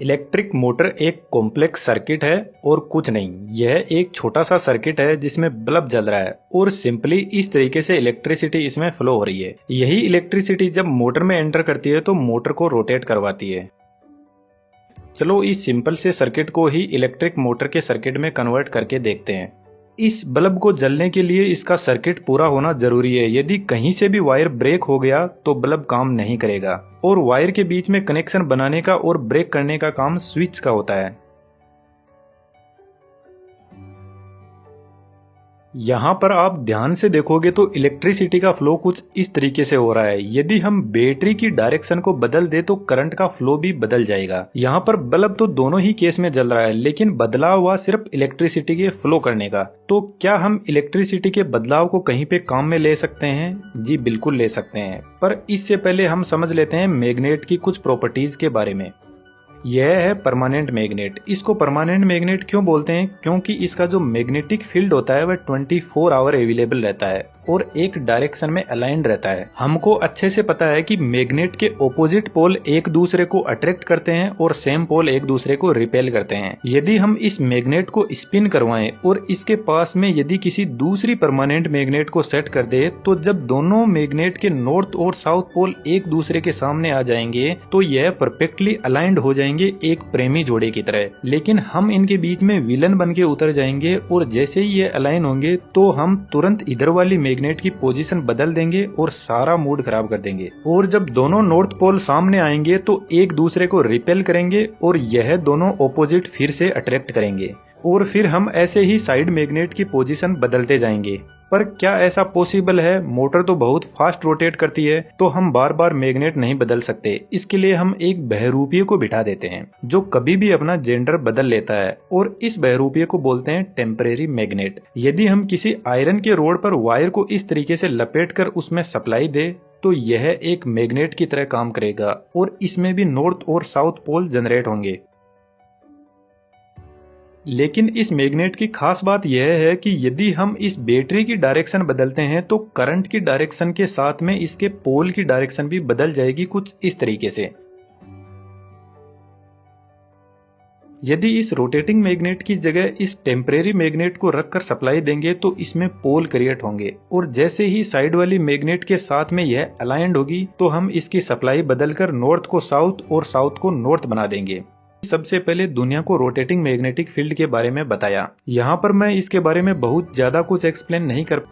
Electric motor एक complex circuit है और कुछ नहीं। यह एक छोटा सा सर्किट है जिसमें बल्ब जल रहा है और सिंपली इस तरीके से इलेक्ट्रिसिटी इसमें फ्लो हो रही है। यही इलेक्ट्रिसिटी जब मोटर में एंटर करती है तो मोटर को रोटेट करवाती है। चलो इस सिंपल से सर्किट को ही इलेक्ट्रिक मोटर के सर्किट में कन्वर्ट करके देखते हैं। इस बल्ब को जलने के लिए इसका सर्किट पूरा होना जरूरी है। यदि कहीं से भी वायर ब्रेक हो गया तो बल्ब काम नहीं करेगा और वायर के बीच में कनेक्शन बनाने का और ब्रेक करने का काम स्विच का होता है। यहाँ पर आप ध्यान से देखोगे तो इलेक्ट्रिसिटी का फ्लो कुछ इस तरीके से हो रहा है। यदि हम बैटरी की डायरेक्शन को बदल दे तो करंट का फ्लो भी बदल जाएगा। यहाँ पर बल्ब तो दोनों ही केस में जल रहा है, लेकिन बदलाव हुआ सिर्फ इलेक्ट्रिसिटी के फ्लो करने का। तो क्या हम इलेक्ट्रिसिटी के बदलाव को कहीं पे काम में ले सकते हैं? जी बिल्कुल ले सकते हैं, पर इससे पहले हम समझ लेते हैं मैग्नेट की कुछ प्रॉपर्टीज के बारे में। यह है परमानेंट मैग्नेट। इसको परमानेंट मैग्नेट क्यों बोलते हैं? क्योंकि इसका जो मैग्नेटिक फील्ड होता है वह 24 आवर अवेलेबल रहता है और एक डायरेक्शन में अलाइंड रहता है। हमको अच्छे से पता है कि मैग्नेट के ऑपोजिट पोल एक दूसरे को अट्रैक्ट करते हैं और सेम पोल एक दूसरे को रिपेल करते हैं। यदि हम इस मैग्नेट को स्पिन करवाएं और इसके पास में यदि किसी दूसरी परमानेंट मैग्नेट को सेट कर दे तो जब दोनों मैग्नेट के नॉर्थ और साउथ पोल एक दूसरे के सामने आ जाएंगे तो यह परफेक्टली अलाइंड हो जाएंगे, एक प्रेमी जोड़े की तरह। लेकिन हम इनके बीच में विलन बन के उतर जाएंगे और जैसे ही ये अलाइन होंगे तो हम तुरंत इधर वाली मैग्नेट की पोजीशन बदल देंगे और सारा मूड खराब कर देंगे। और जब दोनों नॉर्थ पोल सामने आएंगे तो एक दूसरे को रिपेल करेंगे और यह दोनों ऑपोजिट फिर से अट्रैक्ट करेंगे और फिर हम ऐसे ही साइड मैग्नेट की पोजीशन बदलते जाएंगे। पर क्या ऐसा पॉसिबल है? मोटर तो बहुत फास्ट रोटेट करती है, तो हम बार बार मैग्नेट नहीं बदल सकते। इसके लिए हम एक बहरूपीय को बिठा देते हैं जो कभी भी अपना जेंडर बदल लेता है और इस बहरूपीय को बोलते हैं टेम्परेरी मैग्नेट। यदि हम किसी आयरन के रोड पर वायर को इस तरीके से लपेट कर उसमें सप्लाई दे तो यह एक मैग्नेट की तरह काम करेगा और इसमें भी नॉर्थ और साउथ पोल जनरेट होंगे। लेकिन इस मैग्नेट की खास बात यह है कि यदि हम इस बैटरी की डायरेक्शन बदलते हैं तो करंट की डायरेक्शन के साथ में इसके पोल की डायरेक्शन भी बदल जाएगी कुछ इस तरीके से। यदि इस रोटेटिंग मैग्नेट की जगह इस टेम्परेरी मैग्नेट को रखकर सप्लाई देंगे तो इसमें पोल क्रिएट होंगे और जैसे ही साइड वाली मैग्नेट के साथ में यह अलाइंड होगी तो हम इसकी सप्लाई बदलकर नॉर्थ को साउथ और साउथ को नॉर्थ बना देंगे। सबसे पहले दुनिया को रोटेटिंग मैग्नेटिक फील्ड के बारे में बताया। यहाँ पर मैं इसके बारे में बहुत ज्यादा कुछ एक्सप्लेन नहीं कर।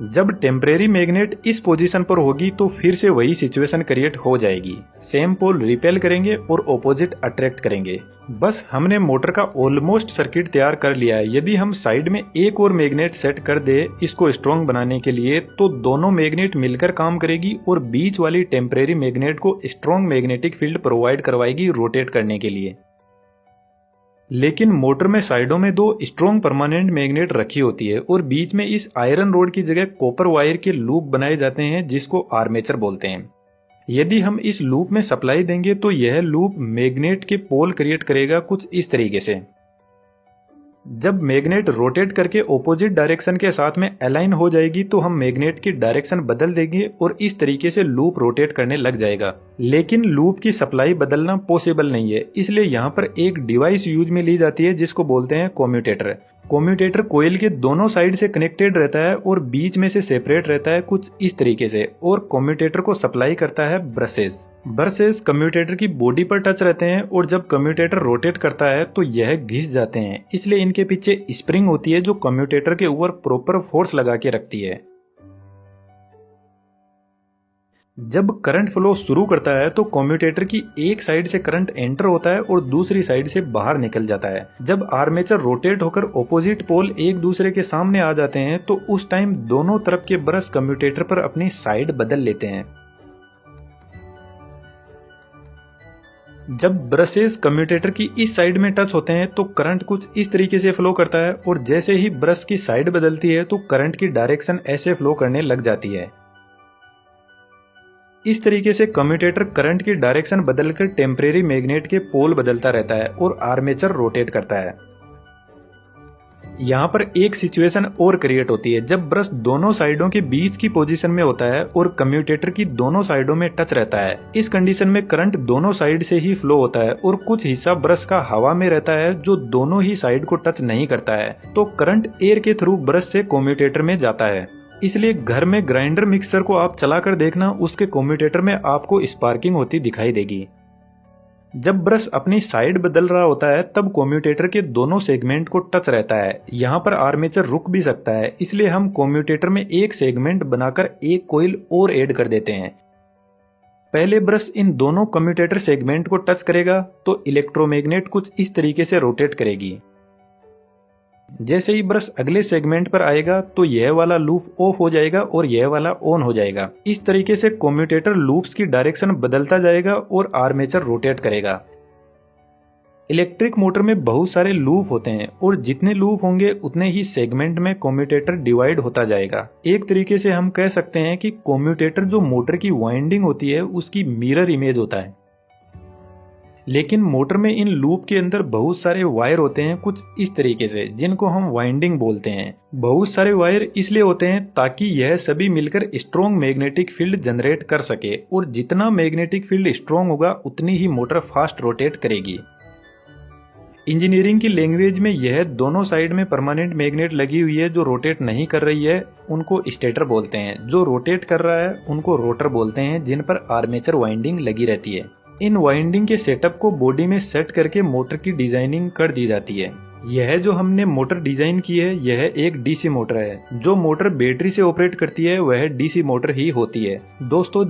जब टेम्परेरी मैग्नेट इस पोजीशन पर होगी तो फिर से वही सिचुएशन क्रिएट हो जाएगी। सेम पोल रिपेल करेंगे और ऑपोजिट अट्रैक्ट करेंगे। बस हमने मोटर का ऑलमोस्ट सर्किट तैयार कर लिया है। यदि हम साइड में एक और मैग्नेट सेट कर दे इसको स्ट्रॉन्ग बनाने के लिए तो दोनों मैग्नेट मिलकर काम करेगी और बीच वाली टेम्परेरी मैग्नेट को स्ट्रॉन्ग मैग्नेटिक फील्ड प्रोवाइड करवाएगी रोटेट करने के लिए। लेकिन मोटर में साइडों में दो स्ट्रॉन्ग परमानेंट मैग्नेट रखी होती है और बीच में इस आयरन रोड की जगह कॉपर वायर के लूप बनाए जाते हैं जिसको आर्मेचर बोलते हैं। यदि हम इस लूप में सप्लाई देंगे तो यह लूप मैग्नेट के पोल क्रिएट करेगा कुछ इस तरीके से। जब मैग्नेट रोटेट करके ऑपोजिट डायरेक्शन के साथ में अलाइन हो जाएगी तो हम मैग्नेट की डायरेक्शन बदल देंगे और इस तरीके से लूप रोटेट करने लग जाएगा। लेकिन लूप की सप्लाई बदलना पॉसिबल नहीं है, इसलिए यहाँ पर एक डिवाइस यूज में ली जाती है जिसको बोलते हैं कम्यूटेटर। कम्यूटेटर कोयल के दोनों साइड से कनेक्टेड रहता है और बीच में से सेपरेट रहता है कुछ इस तरीके से और कम्यूटेटर को सप्लाई करता है ब्रशेस। ब्रशेस कम्यूटेटर की बॉडी पर टच रहते हैं और जब कम्यूटेटर रोटेट करता है तो यह घिस जाते हैं, इसलिए इनके पीछे स्प्रिंग होती है जो कम्यूटेटर के ऊपर प्रॉपर फोर्स लगा के रखती है। जब करंट फ्लो शुरू करता है तो कम्यूटेटर की एक साइड से करंट एंटर होता है और दूसरी साइड से बाहर निकल जाता है। जब आर्मेचर रोटेट होकर ऑपोजिट पोल एक दूसरे के सामने आ जाते हैं तो उस टाइम दोनों तरफ के ब्रश कम्यूटेटर पर अपनी साइड बदल लेते हैं। जब ब्रशेस कम्यूटेटर की इस साइड में टच होते हैं तो करंट कुछ इस तरीके से फ्लो करता है और जैसे ही ब्रश की साइड बदलती है तो करंट की डायरेक्शन ऐसे फ्लो करने लग जाती है। इस तरीके से कम्यूटेटर करंट की डायरेक्शन बदलकर टेम्परेरी मैग्नेट के पोल बदलता रहता है और आर्मेचर रोटेट करता है। यहाँ पर एक सिचुएशन और क्रिएट होती है जब ब्रश दोनों साइडों के बीच की पोजीशन में होता है और कम्यूटेटर की दोनों साइडों में टच रहता है। इस कंडीशन में करंट दोनों साइड से ही फ्लो होता है और कुछ हिस्सा ब्रश का हवा में रहता है जो दोनों ही साइड को टच नहीं करता है, तो करंट एयर के थ्रू ब्रश से कम्यूटेटर में जाता है। इसलिए घर में ग्राइंडर मिक्सर को आप चलाकर देखना, उसके कम्यूटेटर में आपको स्पार्किंग होती दिखाई देगी। जब ब्रश अपनी साइड बदल रहा होता है तब कम्यूटेटर के दोनों सेगमेंट को टच रहता है। यहाँ पर आर्मेचर रुक भी सकता है, इसलिए हम कम्यूटेटर में एक सेगमेंट बनाकर एक कॉइल और ऐड कर देते हैं। पहले ब्रश इन दोनों कम्यूटेटर सेगमेंट को टच करेगा तो इलेक्ट्रोमैग्नेट कुछ इस तरीके से रोटेट करेगी। जैसे ही ब्रश अगले सेगमेंट पर आएगा तो यह वाला लूप ऑफ हो जाएगा और यह वाला ऑन हो जाएगा। इस तरीके से कम्यूटेटर लूप्स की डायरेक्शन बदलता जाएगा और आर्मेचर रोटेट करेगा। इलेक्ट्रिक मोटर में बहुत सारे लूप होते हैं और जितने लूप होंगे उतने ही सेगमेंट में कम्यूटेटर डिवाइड होता जाएगा। एक तरीके से हम कह सकते हैं कि कम्यूटेटर जो मोटर की वाइंडिंग होती है उसकी मिरर इमेज होता है। लेकिन मोटर में इन लूप के अंदर बहुत सारे वायर होते हैं कुछ इस तरीके से, जिनको हम वाइंडिंग बोलते हैं। बहुत सारे वायर इसलिए होते हैं ताकि यह सभी मिलकर स्ट्रॉन्ग मैग्नेटिक फील्ड जनरेट कर सके, और जितना मैग्नेटिक फील्ड स्ट्रॉन्ग होगा उतनी ही मोटर फास्ट रोटेट करेगी। इंजीनियरिंग की लैंग्वेज में यह दोनों साइड में परमानेंट मैग्नेट लगी हुई है जो रोटेट नहीं कर रही है उनको स्टेटर बोलते हैं, जो रोटेट कर रहा है उनको रोटर बोलते हैं, जिन पर आर्मेचर वाइंडिंग लगी रहती है। इन वाइंडिंग के सेटअप को बॉडी में सेट करके मोटर की डिजाइनिंग कर दी जाती है। यह जो हमने मोटर डिजाइन की है यह एक डीसी मोटर है। जो मोटर बैटरी से ऑपरेट करती है वह डीसी मोटर ही होती है। दोस्तों